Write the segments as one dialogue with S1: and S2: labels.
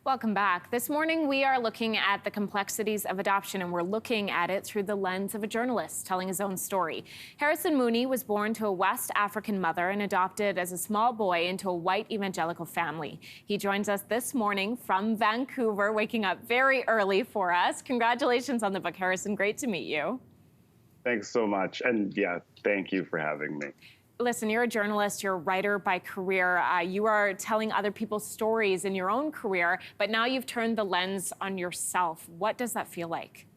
S1: Welcome back. This morning, we are looking at the complexities of adoption, and we're looking at it through the lens of a journalist telling his own story. Harrison Mooney was born to a West African mother and adopted as a small boy into a white evangelical family. He joins us this morning from Vancouver, waking up very early for us. Congratulations on the book, Harrison. Great to meet you.
S2: Thanks so much. And yeah, thank you for having me.
S1: Listen, you're a journalist, you're a writer by career. You are telling other people's stories in your own career, but now you've turned the lens on yourself. What does that feel like?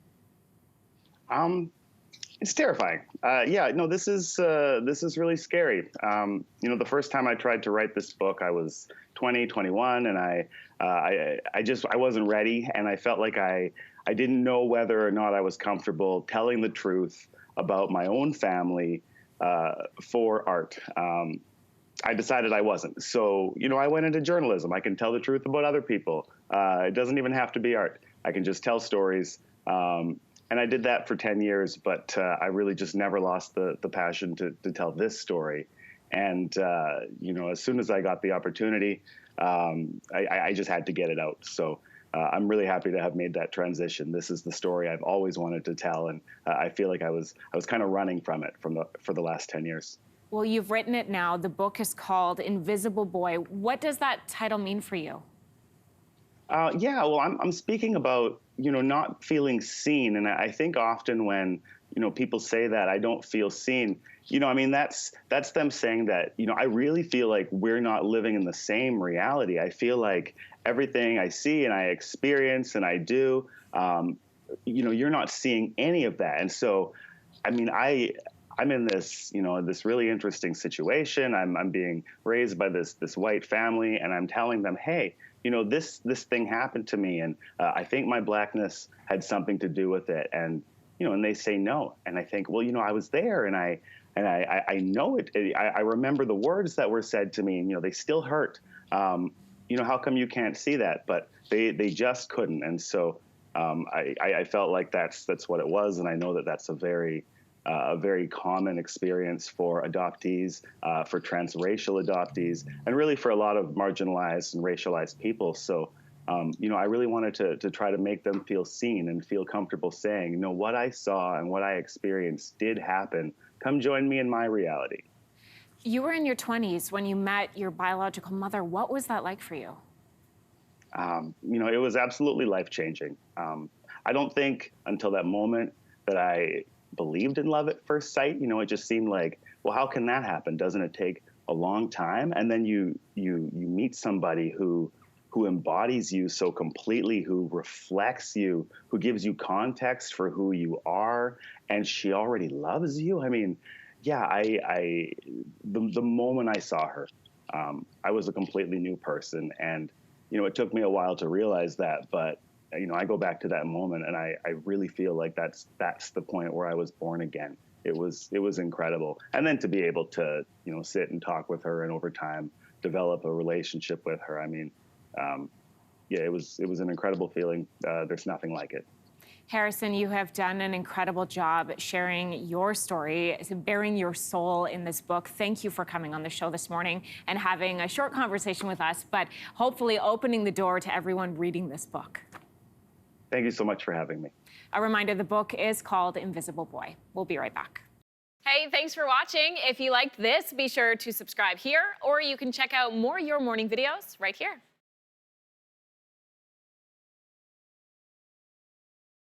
S2: It's terrifying. Yeah, no, this is really scary. The first time I tried to write this book, I was 20, 21, and I wasn't ready, and I felt like I didn't know whether or not I was comfortable telling the truth about my own family for art. I decided I wasn't. So, I went into journalism. I can tell the truth about other people. It doesn't even have to be art. I can just tell stories. And I did that for 10 years, but I really just never lost the passion to tell this story. And, as soon as I got the opportunity, I just had to get it out. So I'm really happy to have made that transition. This is the story I've always wanted to tell, and I feel like I was kind of running from it for the last 10 years.
S1: Well, you've written it now. The book is called Invisible Boy. What does that title mean for you?
S2: Yeah, well, I'm speaking about, not feeling seen. And I think often when, people say that I don't feel seen, that's them saying that, I really feel like we're not living in the same reality. I feel like everything I see and I experience and I do, you're not seeing any of that. And so, I'm in this, this really interesting situation. I'm being raised by this white family, and I'm telling them, hey, this thing happened to me, and I think my blackness had something to do with it. And and they say no, and I think, well, I was there, and I know it. I remember the words that were said to me, and they still hurt. How come you can't see that? But they just couldn't, and so I felt like that's what it was, and I know that that's a very common experience for adoptees, for transracial adoptees, and really for a lot of marginalized and racialized people. So, I really wanted to try to make them feel seen and feel comfortable saying, what I saw and what I experienced did happen. Come join me in my reality.
S1: You were in your 20s when you met your biological mother. What was that like for you?
S2: It was absolutely life-changing. I don't think until that moment that I believed in love at first sight. It just seemed like, well, how can that happen? Doesn't it take a long time? And then you meet somebody who embodies you so completely, who reflects you, who gives you context for who you are, and she already loves you. The moment I saw her, I was a completely new person, and it took me a while to realize that, but I go back to that moment, and I really feel like that's the point where I was born again. It was incredible. And then to be able to, sit and talk with her and over time develop a relationship with her. It was an incredible feeling. There's nothing like it.
S1: Harrison, you have done an incredible job sharing your story, bearing your soul in this book. Thank you for coming on the show this morning and having a short conversation with us, but hopefully opening the door to everyone reading this book.
S2: Thank you so much for having me.
S1: A reminder, the book is called Invisible Boy. We'll be right back. Hey, thanks for watching. If you liked this, be sure to subscribe here, or you can check out more Your Morning videos right here.